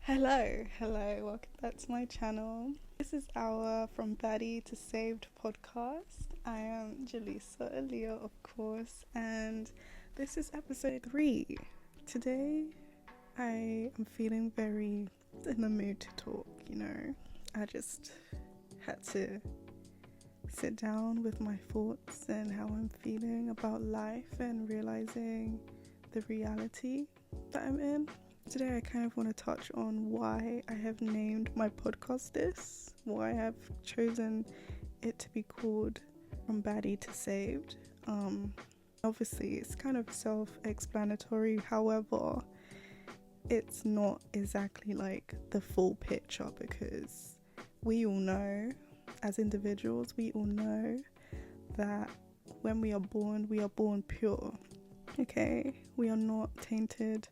Hello, welcome back to my channel. This is our From Baddie to Saved podcast. I am Jaleesa Aaliyah, of course, and this is episode 3. Today, I am feeling very in the mood to talk, I just had to sit down with my thoughts and how I'm feeling about life and realizing the reality that I'm in. Today I kind of want to touch on why I have named my podcast this, why I've chosen it to be called From Baddie to Saved. Obviously it's kind of self-explanatory, however, it's not exactly like the full picture because we all know, as individuals, we all know that when we are born pure, okay? We are not tainted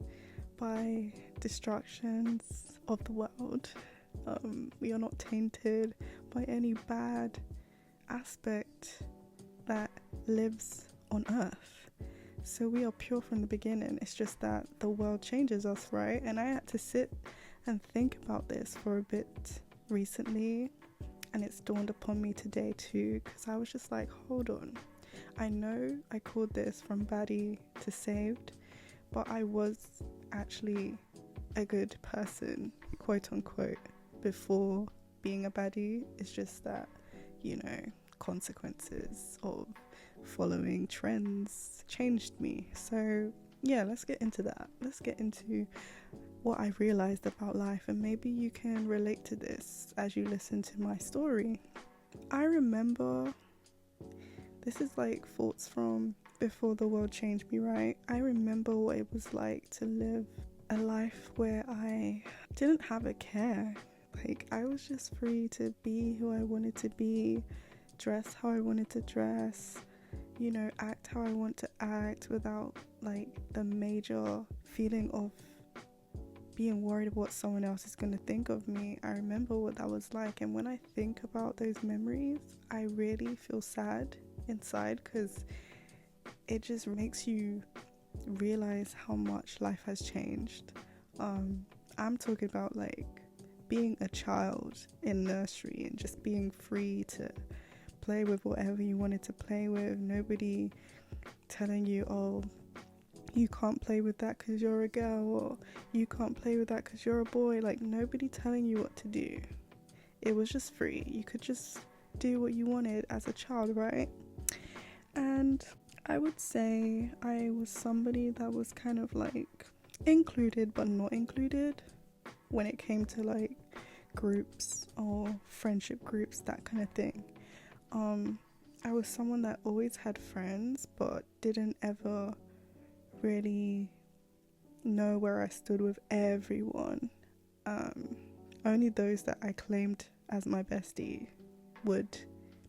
by distractions of the world. We are not tainted by any bad aspect that lives on earth. So we are pure from the beginning. It's just that the world changes us, right? And I had to sit and think about this for a bit recently, and it's dawned upon me today too, because I was just like, hold on. I know I called this From Baddie to Saved, but I was actually a good person, quote unquote, before being a baddie. It's just that, consequences of following trends changed me. So yeah, let's get into that. Let's get into what I realized about life, and maybe you can relate to this as you listen to my story. I remember, this is like thoughts from before the world changed me, right? I remember what it was like to live a life where I didn't have a care. Like, I was just free to be who I wanted to be, dress how I wanted to dress, act how I want to act without like the major feeling of being worried about what someone else is going to think of me. I remember what that was like, and when I think about those memories, I really feel sad inside because it just makes you realize how much life has changed. I'm talking about like being a child in nursery and just being free to play with whatever you wanted to play with. Nobody telling you, oh, you can't play with that because you're a girl, or you can't play with that because you're a boy. Like, nobody telling you what to do. It was just free. You could just do what you wanted as a child, right? And I would say I was somebody that was kind of like included but not included when it came to like groups or friendship groups, that kind of thing. I was someone that always had friends but didn't ever really know where I stood with everyone. Only those that I claimed as my bestie would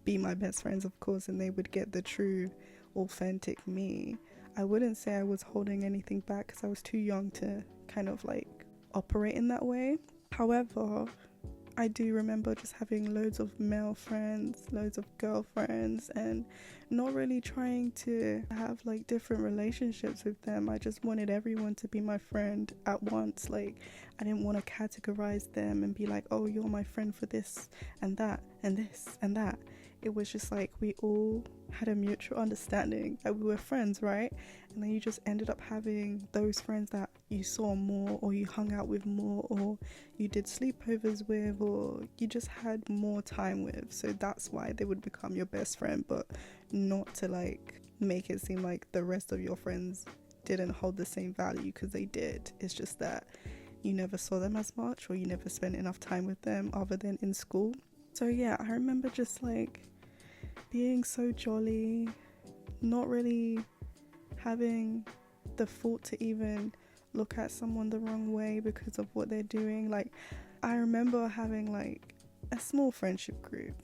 be my best friends, of course, and they would get the true authentic me. I wouldn't say I was holding anything back because I was too young to kind of like operate in that way. However, I do remember just having loads of male friends, loads of girlfriends, and not really trying to have like different relationships with them. I just wanted everyone to be my friend at once. Like, I didn't want to categorize them and be like, oh, you're my friend for this and that and this and that. It was just like we all had a mutual understanding that we were friends, right? And then you just ended up having those friends that you saw more, or you hung out with more, or you did sleepovers with, or you just had more time with. So that's why they would become your best friend, but not to like make it seem like the rest of your friends didn't hold the same value, because they did. It's just that you never saw them as much, or you never spent enough time with them other than in school. So yeah, I remember just like being so jolly, not really having the thought to even look at someone the wrong way because of what they're doing. Like, I remember having like a small friendship group.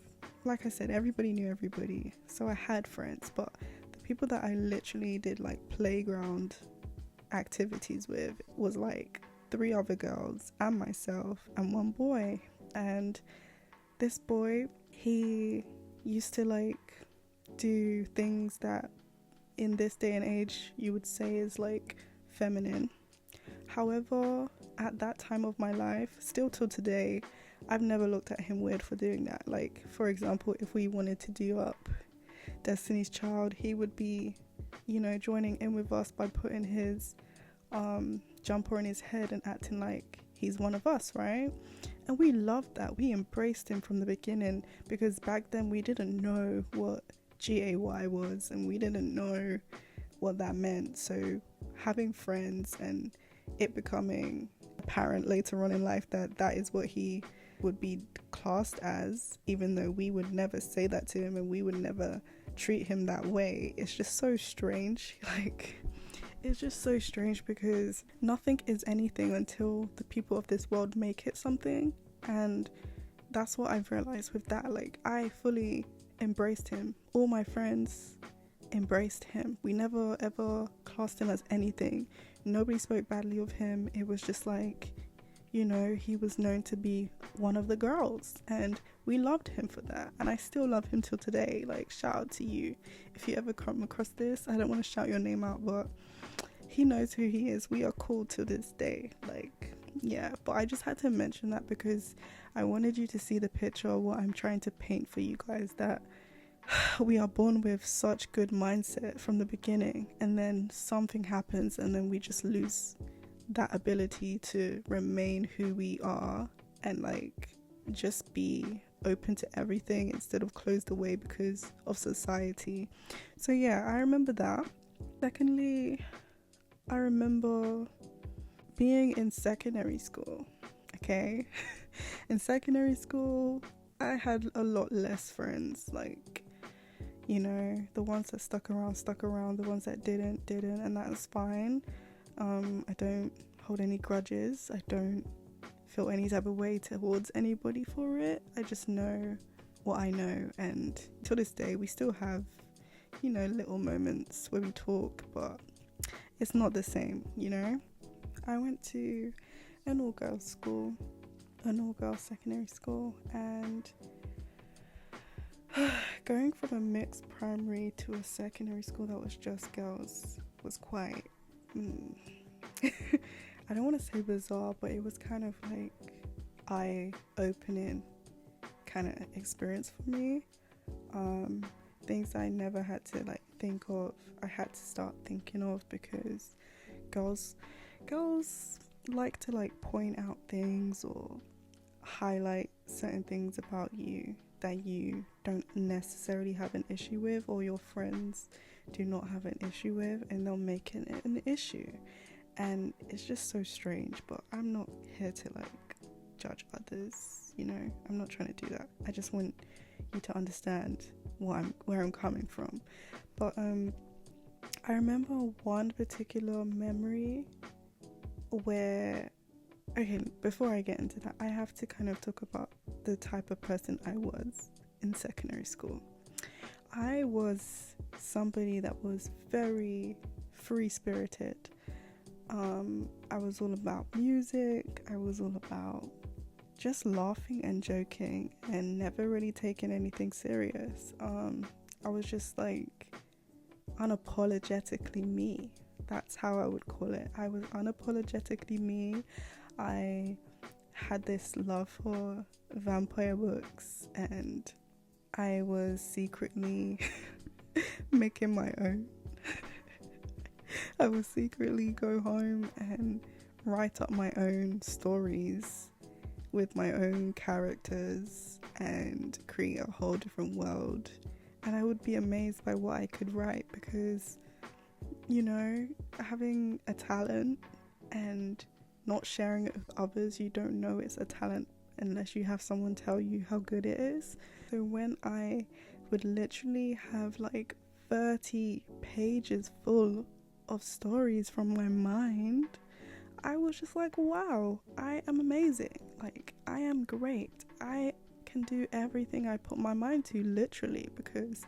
Like I said, everybody knew everybody, so I had friends, but the people that I literally did like playground activities with was like 3 other girls and myself and 1 boy. And this boy, he used to like do things that in this day and age you would say is like feminine. However, at that time of my life, still till today, I've never looked at him weird for doing that. Like, for example, if we wanted to do up Destiny's Child, he would be, joining in with us by putting his jumper on his head and acting like he's one of us, right? And we loved that. We embraced him from the beginning, because back then we didn't know what GAY was, and we didn't know what that meant. So having friends and it becoming apparent later on in life that that is what he would be classed as, even though we would never say that to him and we would never treat him that way, it's just so strange. Like, it's just so strange, because nothing is anything until the people of this world make it something. And that's what I've realized with that. Like, I fully embraced him. All my friends embraced him. We never ever classed him as anything. Nobody spoke badly of him. It was just like, he was known to be one of the girls, and we loved him for that, and I still love him till today. Like, shout out to you if you ever come across this. I don't want to shout your name out, but he knows who he is. We are cool to this day. Like, yeah, but I just had to mention that because I wanted you to see the picture of what I'm trying to paint for you guys, that we are born with such good mindset from the beginning, and then something happens and then we just lose that ability to remain who we are and like just be open to everything instead of closed away because of society. So yeah, I remember that. Secondly, I remember being in secondary school. Okay. In secondary school, I had a lot less friends. Like, the ones that stuck around, the ones that didn't, and that's fine. I don't hold any grudges. I don't feel any type of way towards anybody for it. I just know what I know, and to this day we still have, little moments where we talk, but it's not the same, I went to an all-girls school, an all-girls secondary school, and going from a mixed primary to a secondary school that was just girls was quite I don't want to say bizarre, but it was kind of like eye-opening kind of experience for me. Things I never had to like think of, I had to start thinking of, because girls like to like point out things or highlight certain things about you that you don't necessarily have an issue with, or your friends do not have an issue with, and they'll make it an issue. And it's just so strange, but I'm not here to like judge others, I'm not trying to do that. I just want you to understand where I'm coming from. But I remember one particular memory where, okay, before I get into that, I have to kind of talk about the type of person I was in secondary school. I was somebody that was very free-spirited. I was all about music. I was all about just laughing and joking and never really taking anything serious. I was just like unapologetically me. That's how I would call it. I was unapologetically me. I had this love for vampire books, and I was secretly making my own. I would secretly go home and write up my own stories with my own characters and create a whole different world. And I would be amazed by what I could write, because, having a talent and not sharing it with others, you don't know it's a talent unless you have someone tell you how good it is. So when I would literally have like 30 pages full of stories from my mind, I was just like, wow, I am amazing. Like, I am great. I can do everything I put my mind to, literally, because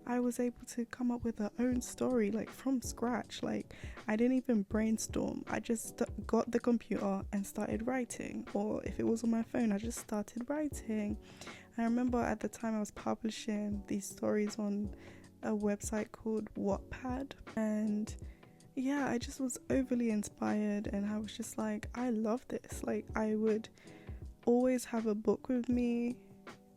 I was able to come up with her own story, like from scratch. Like, I didn't even brainstorm. I just got the computer and started writing, or if it was on my phone, I just started writing. I remember at the time I was publishing these stories on a website called Wattpad, and yeah, I just was overly inspired, and I was just like, I love this. Like, I would always have a book with me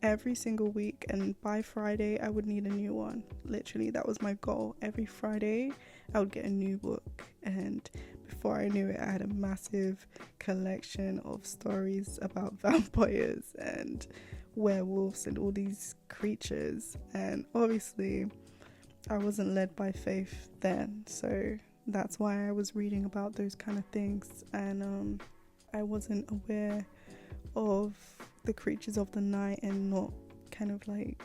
every single week, and by Friday I would need a new one. Literally, that was my goal. Every Friday I would get a new book, and before I knew it, I had a massive collection of stories about vampires and werewolves and all these creatures. And obviously I wasn't led by faith then, so that's why I was reading about those kind of things, and I wasn't aware of the creatures of the night and not kind of like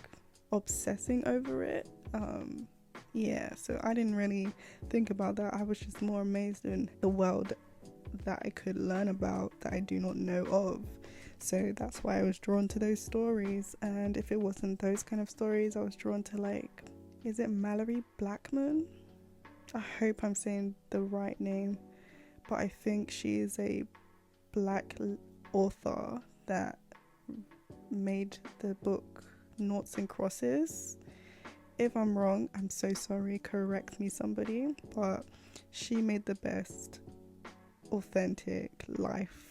obsessing over it. Yeah, so I didn't really think about that. I was just more amazed in the world that I could learn about that I do not know of. So that's why I was drawn to those stories. And if it wasn't those kind of stories, I was drawn to, like, is it Mallory Blackman? I hope I'm saying the right name, but I think she is a black author that made the book Noughts and Crosses. If I'm wrong, I'm so sorry, correct me somebody, but she made the best authentic life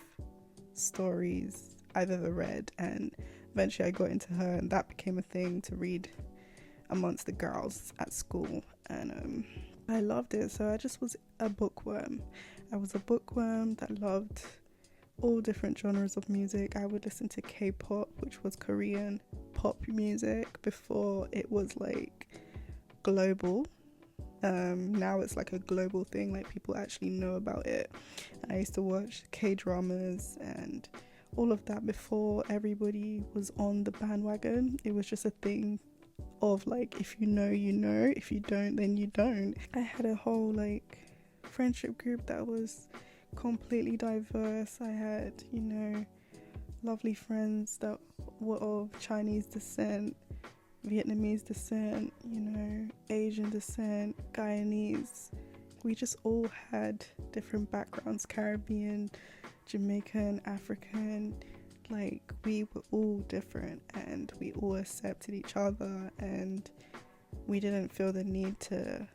stories I've ever read, and eventually I got into her, and that became a thing to read amongst the girls at school, and I loved it. So I just was a bookworm. I was a bookworm that loved all different genres of music. I would listen to K-pop, which was Korean pop music, before it was like global. Now it's like a global thing, like people actually know about it. And I used to watch K-dramas and all of that before everybody was on the bandwagon. It was just a thing of like, if you know, you know, if you don't, then you don't. I had a whole like friendship group that was completely diverse. I had, you know, lovely friends that were of Chinese descent, Vietnamese descent, you know, Asian descent, Guyanese. We just all had different backgrounds, Caribbean, Jamaican, African. Like, we were all different, and we all accepted each other, and we didn't feel the need to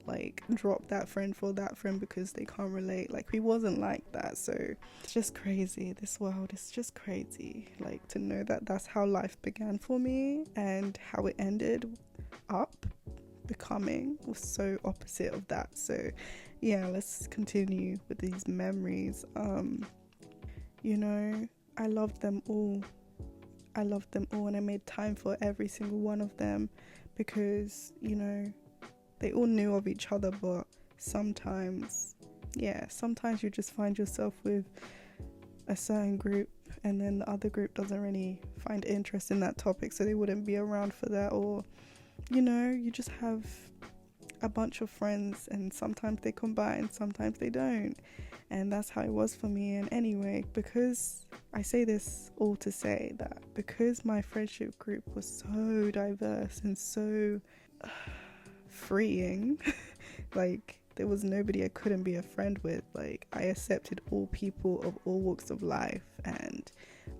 like drop that friend for that friend because they can't relate. Like, we wasn't like that. So it's just crazy. This world is just crazy. Like, to know that that's how life began for me, and how it ended up becoming was so opposite of that. So yeah, let's continue with these memories. You know, I loved them all. And I made time for every single one of them, because, you know, they all knew of each other, but sometimes you just find yourself with a certain group, and then the other group doesn't really find interest in that topic, so they wouldn't be around for that. Or, you know, you just have a bunch of friends, and sometimes they combine, sometimes they don't. And that's how it was for me. And anyway, because I say this all to say that because my friendship group was so diverse and so freeing, like, there was nobody I couldn't be a friend with. Like, I accepted all people of all walks of life, and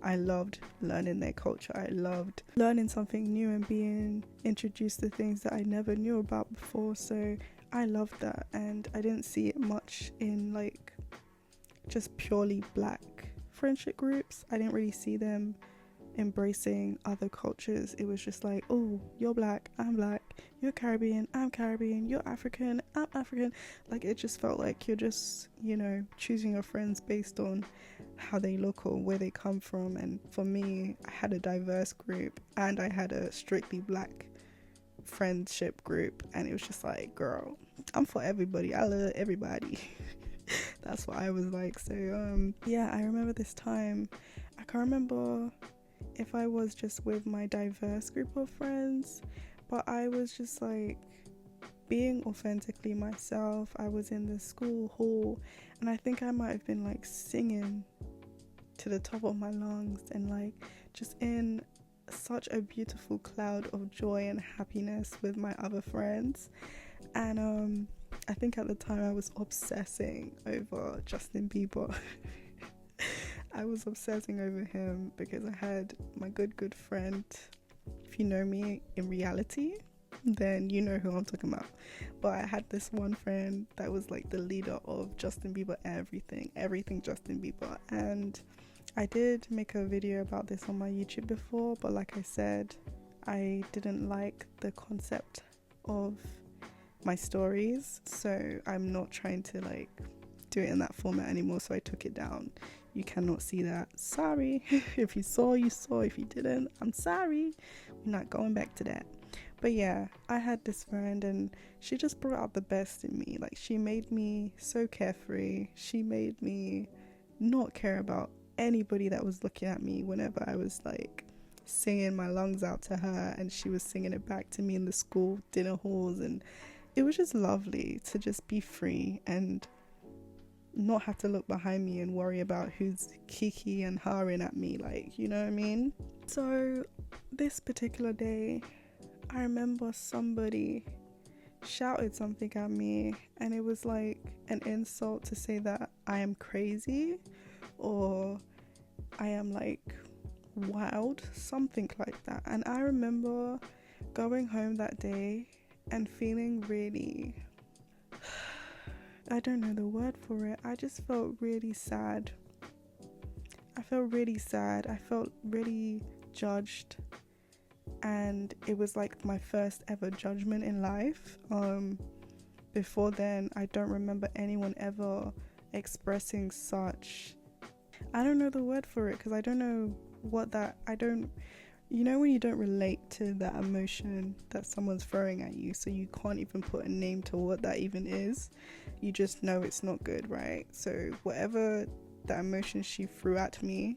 I loved learning their culture. I loved learning something new and being introduced to things that I never knew about before. So I loved that, and I didn't see it much in like just purely black friendship groups. I didn't really see them embracing other cultures. It was just like, oh, you're black, I'm black, you're Caribbean, I'm Caribbean, you're African, I'm African. Like, it just felt like you're just, you know, choosing your friends based on how they look or where they come from. And for me, I had a diverse group, and I had a strictly black friendship group, and it was just like, girl, I'm for everybody, I love everybody. That's what I was like. So yeah, I remember this time. I can't remember if I was just with my diverse group of friends, but I was just like being authentically myself. I was in the school hall, and I think I might have been like singing to the top of my lungs, and like just in such a beautiful cloud of joy and happiness with my other friends. And I think at the time I was obsessing over Justin Bieber. I was obsessing over him because I had my good friend, if you know me in reality, then you know who I'm talking about. But I had this one friend that was like the leader of Justin Bieber everything Justin Bieber. And I did make a video about this on my YouTube before, but like I said, I didn't like the concept of my stories, so I'm not trying to like do it in that format anymore, so I took it down. You cannot see that. Sorry. If you saw, you saw. If you didn't, I'm sorry. We're not going back to that. But yeah, I had this friend and she just brought out the best in me. Like, she made me so carefree. She made me not care about anybody that was looking at me whenever I was like singing my lungs out to her, and she was singing it back to me in the school dinner halls. And it was just lovely to just be free and not have to look behind me and worry about who's kiki and haring at me, like, you know what I mean? So this particular day, I remember somebody shouted something at me, and it was like an insult to say that I am crazy or I am like wild, something like that. And I remember going home that day and feeling really, I don't know the word for it, I just felt really sad. I felt really judged, and it was like my first ever judgment in life. Before then, I don't remember anyone ever expressing such, I don't know the word for it, because I don't know what that, you know when you don't relate to that emotion that someone's throwing at you, so you can't even put a name to what that even is. You just know it's not good, right? So whatever that emotion she threw at me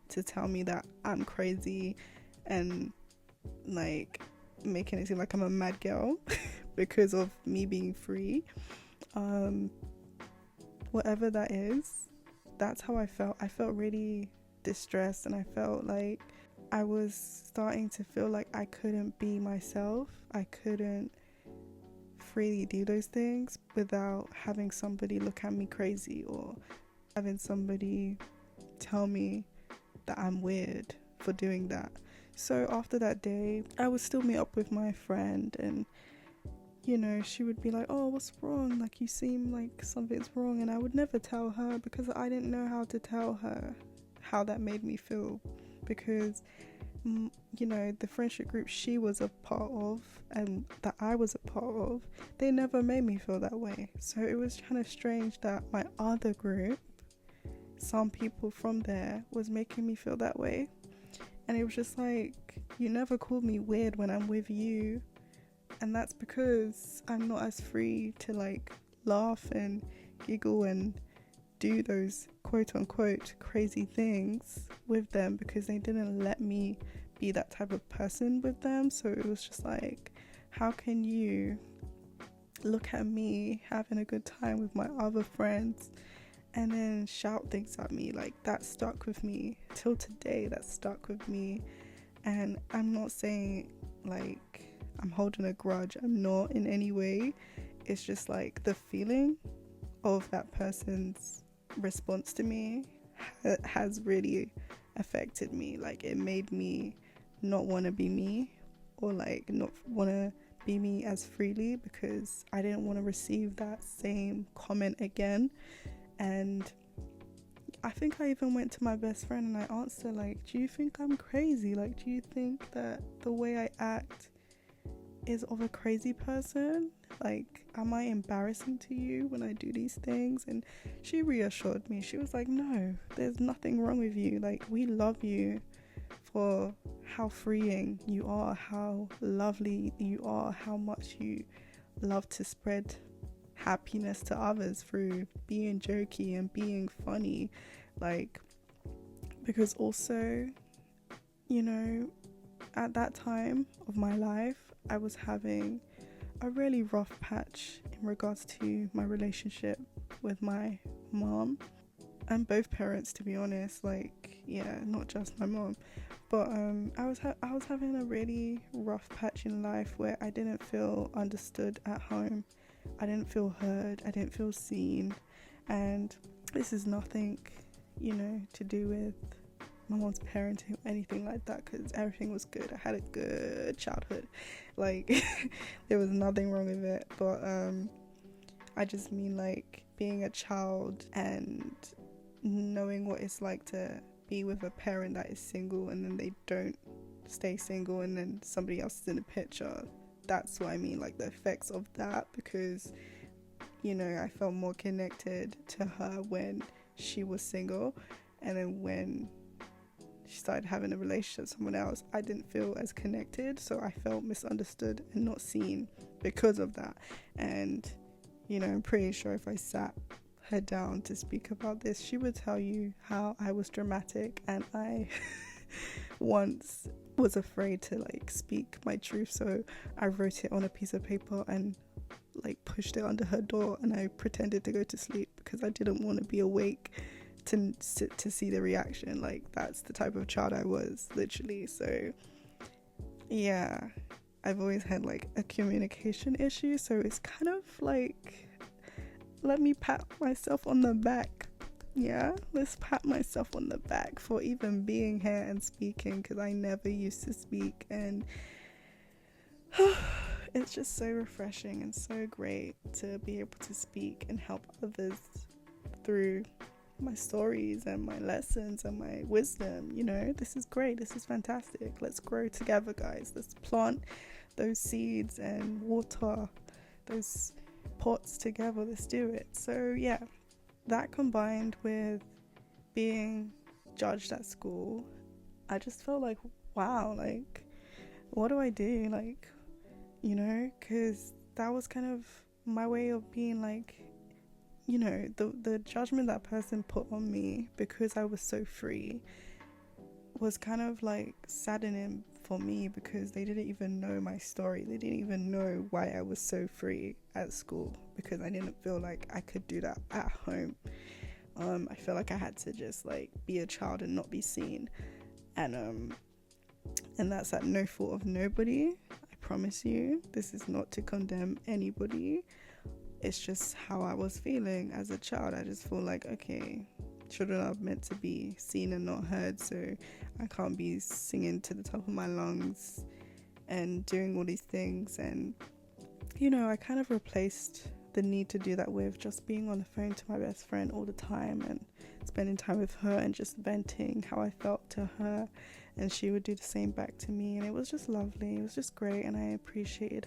to tell me that I'm crazy and like making it seem like I'm a mad girl because of me being free, whatever that is, that's how I felt. I felt really distressed, and I felt like I was starting to feel like I couldn't be myself. I couldn't freely do those things without having somebody look at me crazy or having somebody tell me that I'm weird for doing that. So after that day, I would still meet up with my friend, and you know, she would be like, oh, what's wrong? Like, you seem like something's wrong. And I would never tell her because I didn't know how to tell her how that made me feel, because you know, the friendship group she was a part of and that I was a part of, they never made me feel that way. So it was kind of strange that my other group, some people from there, was making me feel that way. And it was just like, you never called me weird when I'm with you, and that's because I'm not as free to like laugh and giggle and do those quote unquote crazy things with them, because they didn't let me be that type of person with them. So it was just like, how can you look at me having a good time with my other friends and then shout things at me? Like, that stuck with me till today. That stuck with me. And I'm not saying like I'm holding a grudge, I'm not in any way. It's just like the feeling of that person's response to me has really affected me. Like, it made me not want to be me, or like not want to be me as freely, because I didn't want to receive that same comment again. And I think I even went to my best friend and I asked her, like, do you think I'm crazy? Like, do you think that the way I act is of a crazy person? Like, am I embarrassing to you when I do these things? And she reassured me. She was like, no, there's nothing wrong with you. Like, we love you for how freeing you are, how lovely you are, how much you love to spread happiness to others through being jokey and being funny. Like, because also, you know, at that time of my life, I was having a really rough patch in regards to my relationship with my mom and both parents, to be honest. Like, yeah, not just my mom, but I was having a really rough patch in life where I didn't feel understood at home. I didn't feel heard. I didn't feel seen. And this is nothing, you know, to do with my mom's parenting or anything like that, because everything was good. I had a good childhood, like there was nothing wrong with it. But I just mean like being a child and knowing what it's like to be with a parent that is single and then they don't stay single and then somebody else is in the picture. That's what I mean, like the effects of that, because you know, I felt more connected to her when she was single, and then when she started having a relationship with someone else, I didn't feel as connected, so I felt misunderstood and not seen because of that. And you know, I'm pretty sure if I sat her down to speak about this, she would tell you how I was dramatic and I once was afraid to like speak my truth, so I wrote it on a piece of paper and like pushed it under her door, and I pretended to go to sleep because I didn't want to be awake to see the reaction. Like that's the type of child I was, literally. So yeah, I've always had like a communication issue, so it's kind of like, let me pat myself on the back. Yeah, let's pat myself on the back for even being here and speaking, because I never used to speak, and it's just so refreshing and so great to be able to speak and help others through my stories and my lessons and my wisdom. You know, this is great, this is fantastic. Let's grow together, guys. Let's plant those seeds and water those pots together. Let's do it. So yeah, that combined with being judged at school, I just felt like, wow, like what do I do? Like, you know, because that was kind of my way of being like, you know, the judgment that person put on me because I was so free was kind of like saddening for me, because they didn't even know my story. They didn't even know why I was so free at school, because I didn't feel like I could do that at home. I feel like I had to just like be a child and not be seen, and that's at no fault of nobody. I promise you, this is not to condemn anybody. It's just how I was feeling as a child. I just feel like, okay, children are meant to be seen and not heard, so I can't be singing to the top of my lungs and doing all these things. And you know, I kind of replaced the need to do that with just being on the phone to my best friend all the time and spending time with her and just venting how I felt to her, and she would do the same back to me, and it was just lovely. It was just great, and I appreciated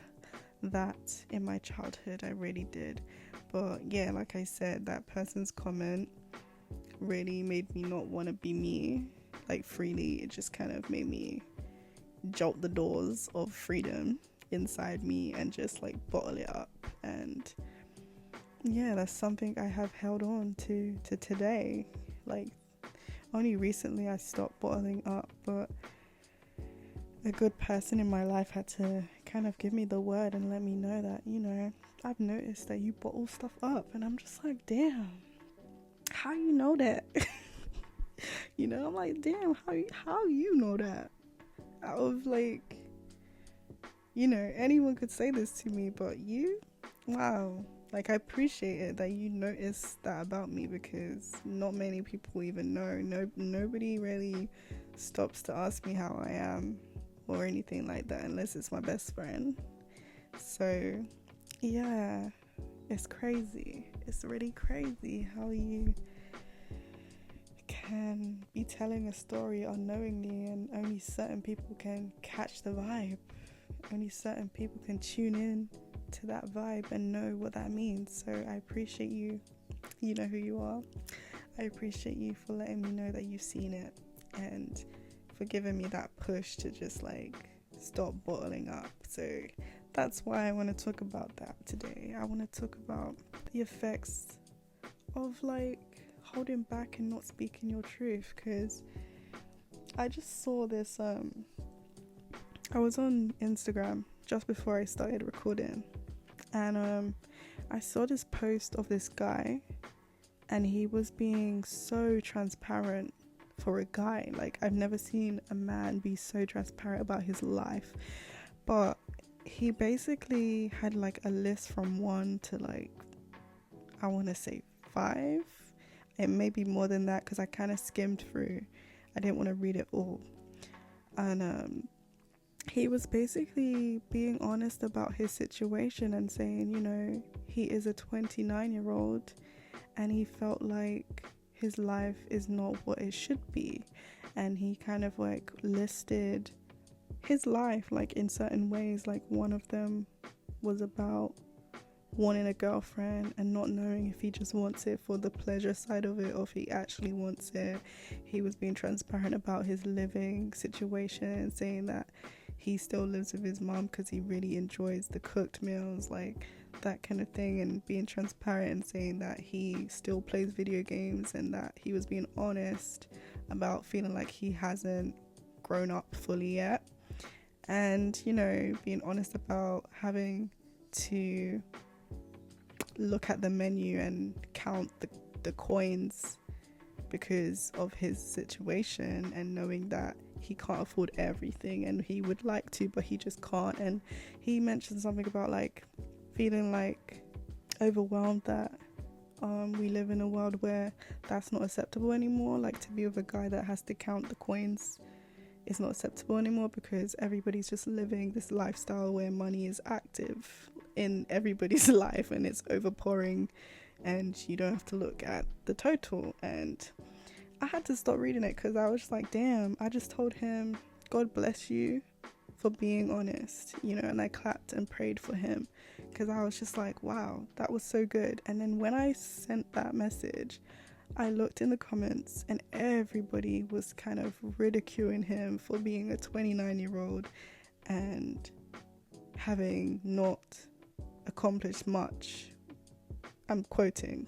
that in my childhood. I really did. But yeah, like I said, that person's comment really made me not want to be me like freely. It just kind of made me jolt the doors of freedom inside me and just like bottle it up. And yeah, that's something I have held on to today. Like only recently I stopped bottling up, but a good person in my life had to kind of give me the word and let me know that, you know, I've noticed that you bottle stuff up. And I'm just like, damn, how you know that? You know, I'm like, damn, how you know that? Out of like, you know, anyone could say this to me, but you, wow. Like, I appreciate it that you noticed that about me, because not many people even know. Nobody really stops to ask me how I am or anything like that, unless it's my best friend. So yeah, it's crazy. It's really crazy how you can be telling a story unknowingly and only certain people can catch the vibe. Only certain people can tune in to that vibe and know what that means. So I appreciate you. You know who you are. I appreciate you for letting me know that you've seen it, and for giving me that push to just like stop bottling up. So that's why I want to talk about that today. I want to talk about the effects of like holding back and not speaking your truth, because I just saw this I was on Instagram just before I started recording, and I saw this post of this guy, and he was being so transparent for a guy. Like, I've never seen a man be so transparent about his life. But he basically had like a list from 1 to like, I want to say 5. It may be more than that because I kind of skimmed through. I didn't want to read it all. And he was basically being honest about his situation and saying, you know, he is a 29-year-old and he felt like his life is not what it should be. And he kind of like listed his life like in certain ways. Like one of them was about wanting a girlfriend and not knowing if he just wants it for the pleasure side of it or if he actually wants it. He was being transparent about his living situation and saying that he still lives with his mom because he really enjoys the cooked meals, like that kind of thing, and being transparent and saying that he still plays video games and that he was being honest about feeling like he hasn't grown up fully yet. And, you know, being honest about having to look at the menu and count the coins because of his situation, and knowing that he can't afford everything and he would like to but he just can't. And he mentioned something about like feeling like overwhelmed that we live in a world where that's not acceptable anymore. Like to be with a guy that has to count the coins is not acceptable anymore because everybody's just living this lifestyle where money is active in everybody's life and it's overpouring and you don't have to look at the total. And I had to stop reading it because I was just like, damn, I just told him, God bless you for being honest, you know, and I clapped and prayed for him because I was just like, wow, that was so good. And then when I sent that message, I looked in the comments and everybody was kind of ridiculing him for being a 29-year-old and having not accomplished much, I'm quoting,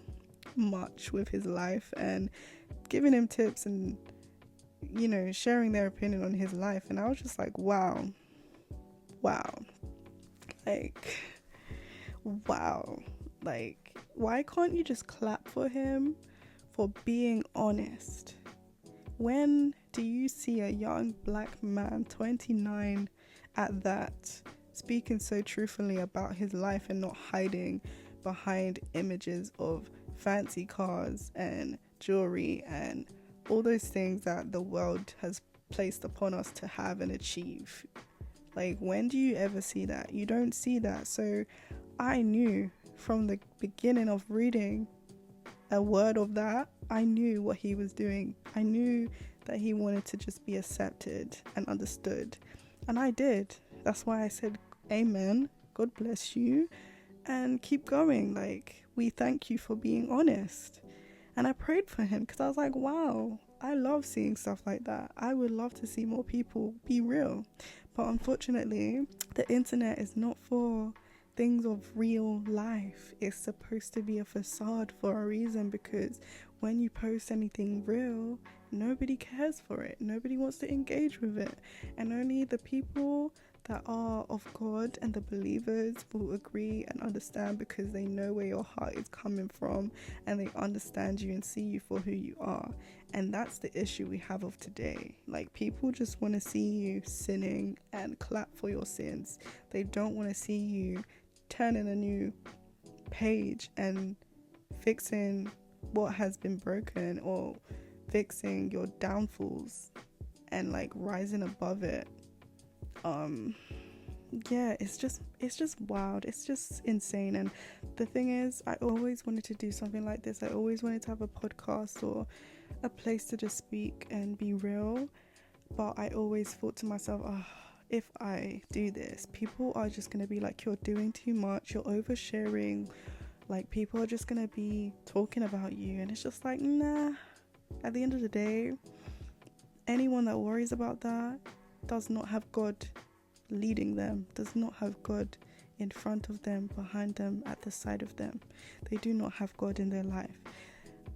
much with his life, and giving him tips and, you know, sharing their opinion on his life. And I was just like, wow, like, why can't you just clap for him for being honest? When do you see a young black man, 29 at that, speaking so truthfully about his life and not hiding behind images of fancy cars and jewelry and all those things that the world has placed upon us to have and achieve? Like, when do you ever see that? You don't see that. So I knew from the beginning of reading a word of that, I knew what he was doing. I knew that he wanted to just be accepted and understood. And I did. That's why I said, amen, God bless you, and keep going. Like, we thank you for being honest. And I prayed for him because I was like, wow, I love seeing stuff like that. I would love to see more people be real. But unfortunately, the internet is not for things of real life. It's supposed to be a facade for a reason, because when you post anything real, nobody cares for it. Nobody wants to engage with it. And only the people that are of God and the believers will agree and understand, because they know where your heart is coming from and they understand you and see you for who you are. And that's the issue we have of today. Like, people just want to see you sinning and clap for your sins. They don't want to see you turning a new page and fixing what has been broken or fixing your downfalls and like rising above it. Yeah, it's just wild. It's just insane. And the thing is, I always wanted to do something like this. I always wanted to have a podcast or a place to just speak and be real. But I always thought to myself, if I do this, people are just going to be like, you're doing too much, you're oversharing. Like, people are just going to be talking about you. And it's just like, nah. At the end of the day, anyone that worries about that does not have God leading them, does not have God in front of them, behind them, at the side of them. They do not have God in their life.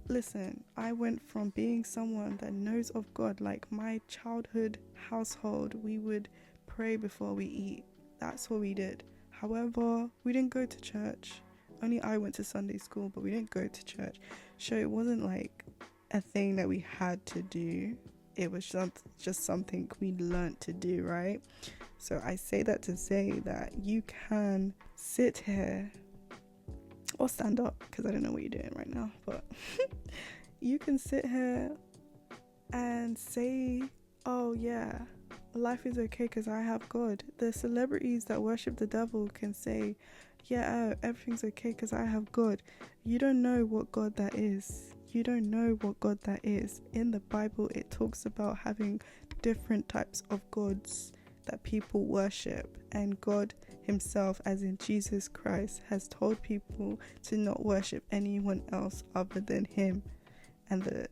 Listen, I went from being someone that knows of God, like my childhood household, we would pray before we eat. That's what we did. However, we didn't go to church. Only I went to Sunday school, but we didn't go to church. So it wasn't like a thing that we had to do. It was just something we learned to do, right? So I say that to say that you can sit here or stand up, because I don't know what you're doing right now, but you can sit here and say, oh yeah, life is okay because I have God. The celebrities that worship the devil can say, yeah, everything's okay because I have God. You don't know what God that is. You don't know what God that is. In the Bible, it talks about having different types of gods that people worship, and God himself, as in Jesus Christ, has told people to not worship anyone else other than him and the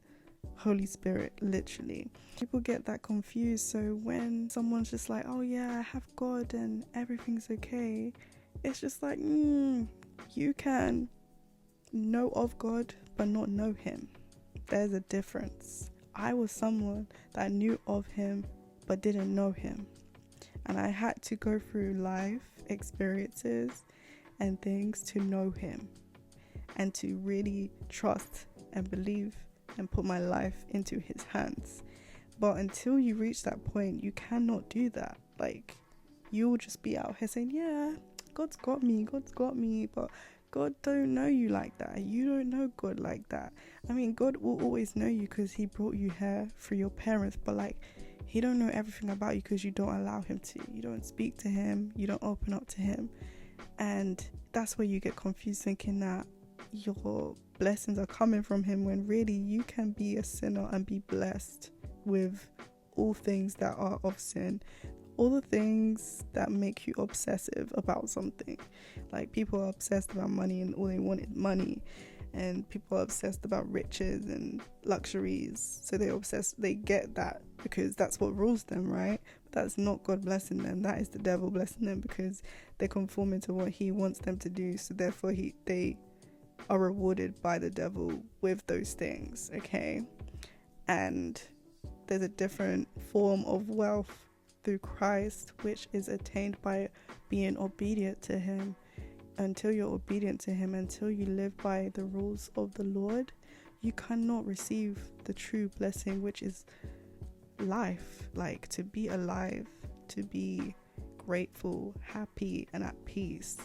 Holy Spirit, literally. People get that confused, so when someone's just like, oh yeah, I have God and everything's okay, it's just like, you can know of God but not know him. There's a difference. I was someone that knew of him but didn't know him, and I had to go through life experiences and things to know him and to really trust and believe and put my life into his hands. But until you reach that point, you cannot do that. Like, you'll just be out here saying, yeah, God's got me, but God don't know you like that. You don't know God like that. I mean, God will always know you because he brought you here through your parents, but like, he don't know everything about you because you don't allow him to. You don't speak to him, you don't open up to him. And that's where you get confused, thinking that your blessings are coming from him, when really you can be a sinner and be blessed with all things that are of sin, all the things that make you obsessive about something. Like, people are obsessed about money and all they want is money, and people are obsessed about riches and luxuries, so they get that because that's what rules them, right? But that's not God blessing them. That is the devil blessing them, because they're conforming to what he wants them to do, so therefore they are rewarded by the devil with those things, okay? And there's a different form of wealth through Christ, which is attained by being obedient to him. Until you're obedient to him, until you live by the rules of the Lord, you cannot receive the true blessing, which is life. Like, to be alive, to be grateful, happy, and at peace.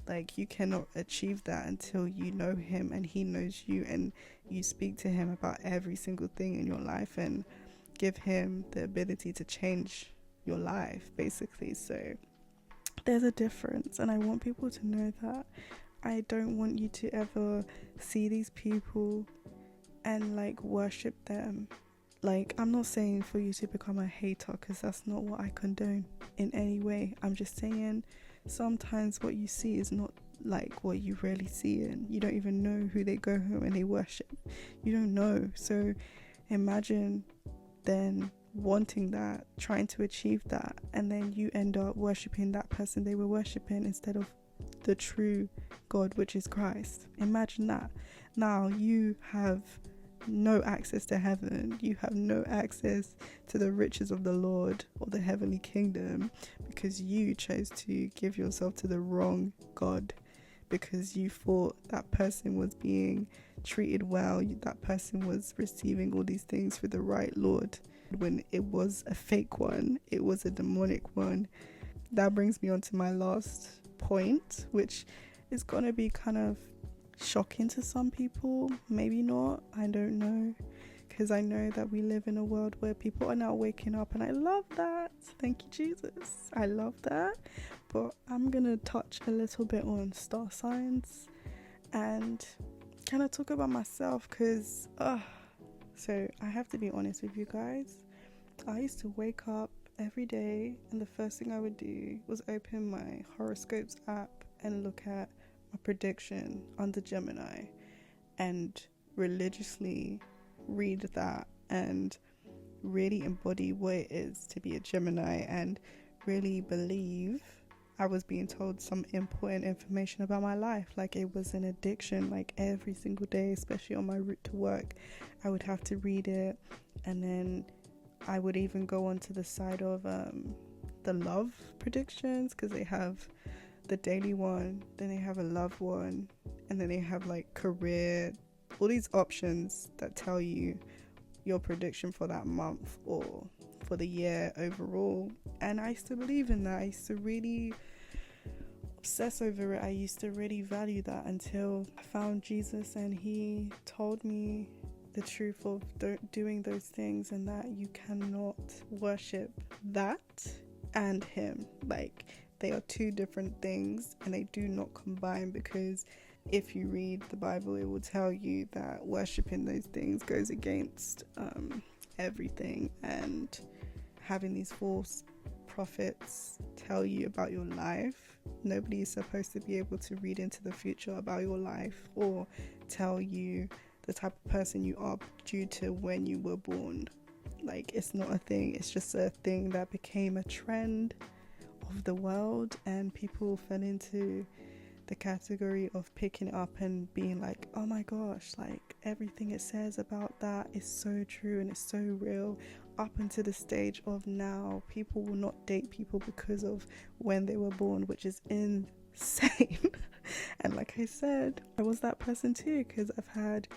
Like, you cannot achieve that until you know him and he knows you, and you speak to him about every single thing in your life and give him the ability to change your life, basically. So there's a difference, and I want people to know that. I don't want you to ever see these people and like worship them. Like, I'm not saying for you to become a hater, because that's not what I condone in any way. I'm just saying sometimes what you see is not like what you really see, and you don't even know who they go home and they worship. You don't know. So imagine then wanting that, trying to achieve that, and then you end up worshipping that person they were worshipping instead of the true God, which is Christ. Imagine that. Now you have no access to heaven, you have no access to the riches of the Lord or the heavenly kingdom, because you chose to give yourself to the wrong God, because you thought that person was being treated well, that person was receiving all these things through the right Lord, when it was a fake one, it was a demonic one. That brings me on to my last point, which is gonna be kind of shocking to some people, maybe not, I don't know, because I know that we live in a world where people are now waking up, and I love that. Thank you, Jesus. I love that. But I'm gonna touch a little bit on star signs and kind of talk about myself, because so I have to be honest with you guys. I used to wake up every day, and the first thing I would do was open my horoscopes app and look at my prediction under Gemini, and religiously read that and really embody what it is to be a Gemini, and really believe I was being told some important information about my life. Like, it was an addiction. Like, every single day, especially on my route to work, I would have to read it, and then I would even go onto the side of the love predictions, because they have the daily one, then they have a love one, and then they have like career, all these options that tell you your prediction for that month or for the year overall. And I used to believe in that. I used to really obsess over it. I used to really value that until I found Jesus, and he told me the truth of doing those things, and that you cannot worship that and him. Like, they are two different things and they do not combine, because if you read the Bible, it will tell you that worshiping those things goes against everything, and having these false prophets tell you about your life. Nobody is supposed to be able to read into the future about your life or tell you the type of person you are due to when you were born. Like, it's not a thing. It's just a thing that became a trend of the world, and people fell into the category of picking it up and being like, oh my gosh, like everything it says about that is so true and it's so real, up until the stage of now people will not date people because of when they were born, which is insane. And like I said, I was that person too, because I've had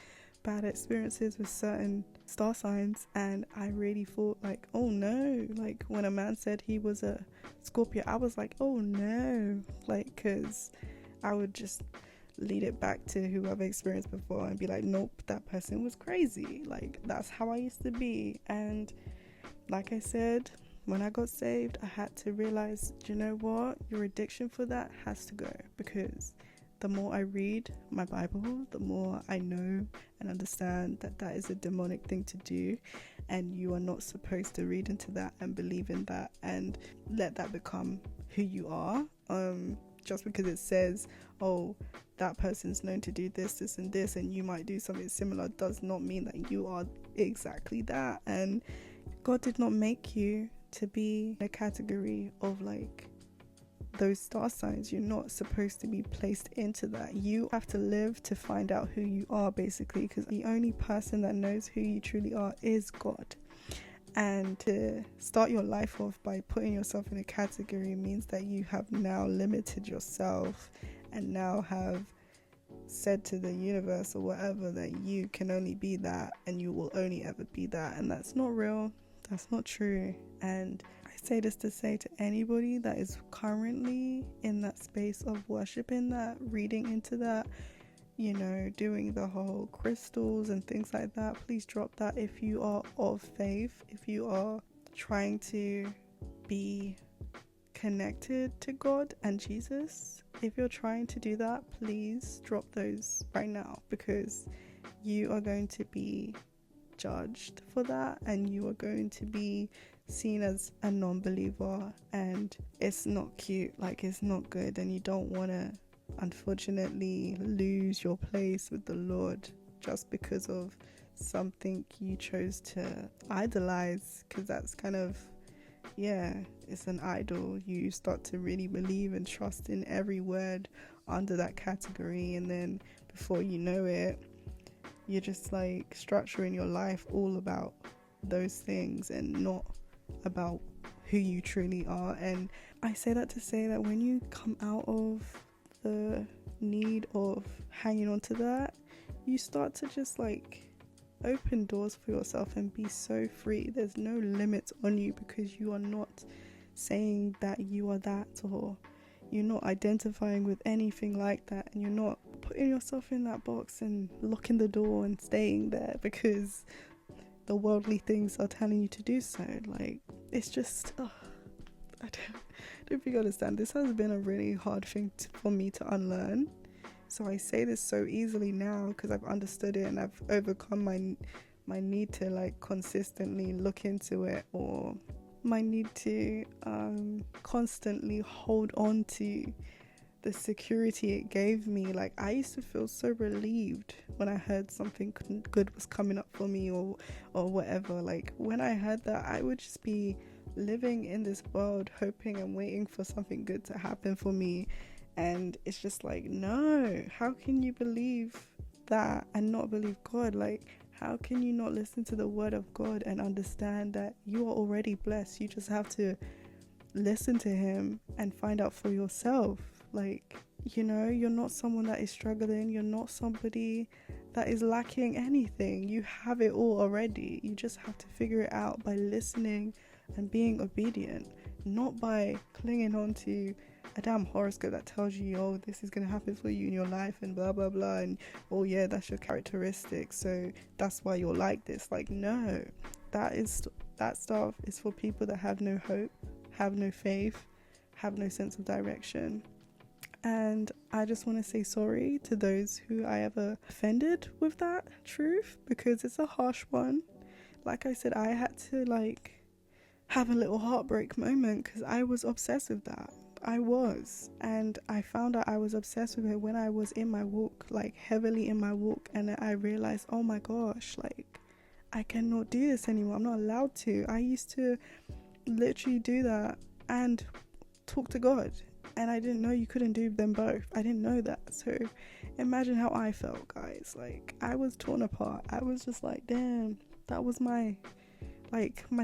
bad experiences with certain star signs, and I really thought like, oh no, like when a man said he was a Scorpio, I was like, oh no, like, because I would just lead it back to who I've experienced before and be like, nope, that person was crazy. Like, that's how I used to be. And like I said, when I got saved, I had to realize, do you know what? Your addiction for that has to go, because the more I read my Bible, the more I know and understand that that is a demonic thing to do, and you are not supposed to read into that and believe in that and let that become who you are. Just because it says, oh, that person's known to do this, this and this, and you might do something similar, does not mean that you are exactly that. And God did not make you to be in a category of like those star signs. You're not supposed to be placed into that. You have to live to find out who you are, basically, because the only person that knows who you truly are is God. And to start your life off by putting yourself in a category means that you have now limited yourself and now have said to the universe or whatever that you can only be that and you will only ever be that. And that's not real. That's not true. And I say this to say to anybody that is currently in that space of worshiping that, reading into that, you know, doing the whole crystals and things like that, please drop that. If you are of faith, if you are trying to be connected to God and Jesus, if you're trying to do that, please drop those right now, because you are going to be judged for that and you are going to be seen as a non-believer, and it's not cute. Like, it's not good, and you don't want to unfortunately lose your place with the Lord just because of something you chose to idolize, because that's kind of, yeah, it's an idol. You start to really believe and trust in every word under that category, and then before you know it, you're just like structuring your life all about those things and not about who you truly are. And I say that to say that when you come out of the need of hanging on to that, you start to just like open doors for yourself and be so free. There's no limits on you, because you are not saying that you are that, or you're not identifying with anything like that, and you're not putting yourself in that box and locking the door and staying there because the worldly things are telling you to do so. Like, it's just I don't think you understand. This has been a really hard thing for me to unlearn. So I say this so easily now because I've understood it and I've overcome my need to like consistently look into it, or my need to constantly hold on to the security it gave me. Like, I used to feel so relieved when I heard something good was coming up for me or whatever. Like, when I heard that, I would just be living in this world hoping and waiting for something good to happen for me. And it's just like, no, how can you believe that and not believe God? Like, how can you not listen to the word of God and understand that you are already blessed? You just have to listen to him and find out for yourself. Like, you know, you're not someone that is struggling. You're not somebody that is lacking anything. You have it all already. You just have to figure it out by listening and being obedient, not by clinging on to a damn horoscope that tells you, oh, this is going to happen for you in your life and blah blah blah, and oh yeah, that's your characteristic, so that's why you're like this. Like, no, that stuff is for people that have no hope, have no faith, have no sense of direction. And I just want to say sorry to those who I ever offended with that truth, because it's a harsh one. Like I said, I had to have a little heartbreak moment because I was obsessed with that. I was. And I found out I was obsessed with it when I was in my walk, heavily in my walk. And I realized, oh my gosh, I cannot do this anymore. I'm not allowed to. I used to literally do that and talk to God. And I didn't know you couldn't do them both. I didn't know that. So imagine how I felt, guys. I was torn apart. I was just like, damn, that was my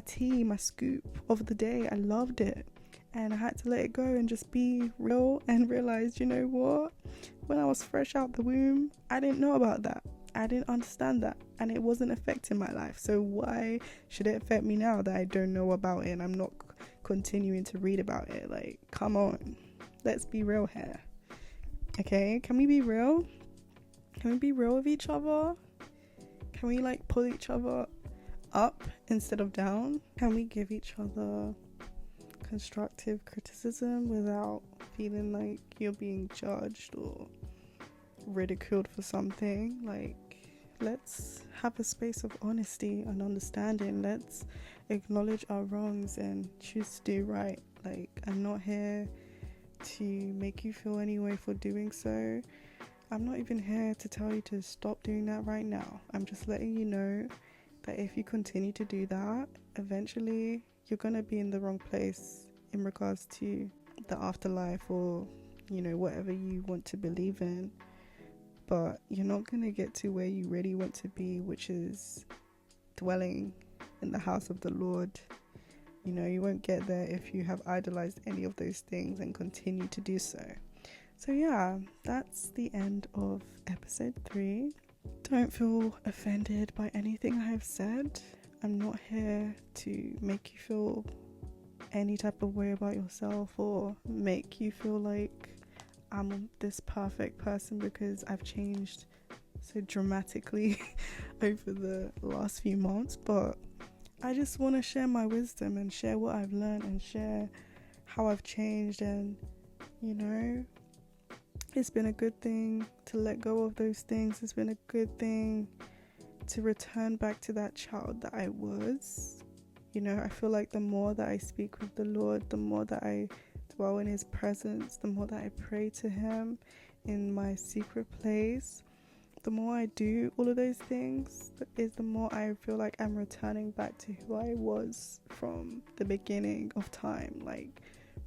tea, my scoop of the day. I loved it. And I had to let it go and just be real and realize, you know what? When I was fresh out the womb, I didn't know about that. I didn't understand that. And it wasn't affecting my life. So why should it affect me now that I don't know about it and I'm not continuing to read about it? Come on. Let's be real here. Okay? Can we be real? Can we be real with each other? Can we pull each other up instead of down? Can we give each other constructive criticism without feeling like you're being judged or ridiculed for something? Let's have a space of honesty and understanding. Let's acknowledge our wrongs and choose to do right. I'm not here to make you feel any way for doing so. I'm not even here to tell you to stop doing that right now. I'm just letting you know that if you continue to do that, eventually you're going to be in the wrong place in regards to the afterlife or, whatever you want to believe in. But you're not going to get to where you really want to be, which is dwelling in the house of the Lord. You won't get there if you have idolized any of those things and continue to do so. So yeah, that's the end of episode 3. Don't feel offended by anything I have said. I'm not here to make you feel any type of way about yourself or make you feel like I'm this perfect person because I've changed so dramatically over the last few months. But I just want to share my wisdom and share what I've learned and share how I've changed. And it's been a good thing to let go of those things. It's been a good thing to return back to that child that I was. I feel like the more that I speak with the Lord, the more that I dwell in his presence, the more that I pray to him in my secret place, the more I do all of those things, is the more I feel like I'm returning back to who I was from the beginning of time,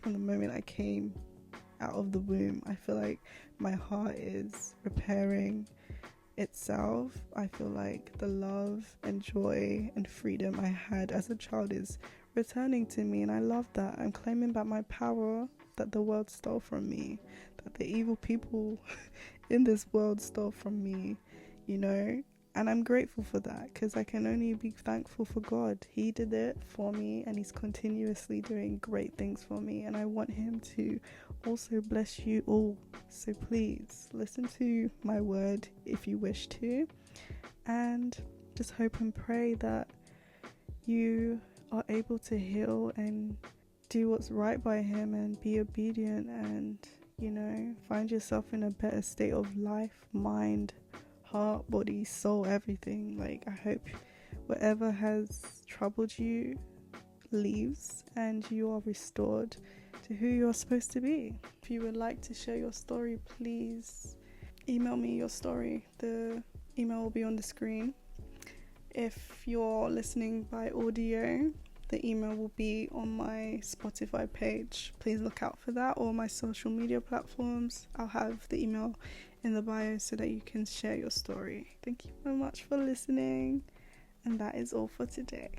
from the moment I came out of the womb. I feel like my heart is repairing itself. I feel like the love and joy and freedom I had as a child is returning to me, and I love that. I'm claiming back my power that the world stole from me, that the evil people in this world stole from me, and I'm grateful for that, because I can only be thankful for God. He did it for me, and he's continuously doing great things for me, and I want him to also bless you all. So please listen to my word if you wish to, and just hope and pray that you are able to heal and do what's right by him and be obedient and find yourself in a better state of life, mind, heart, body, soul, everything. I hope whatever has troubled you leaves and you are restored to who you're supposed to be. If you would like to share your story, please email me your story. The email will be on the screen. If you're listening by audio, the email will be on my Spotify page. Please look out for that, or my social media platforms. I'll have the email in the bio so that you can share your story. Thank you so much for listening, and that is all for today.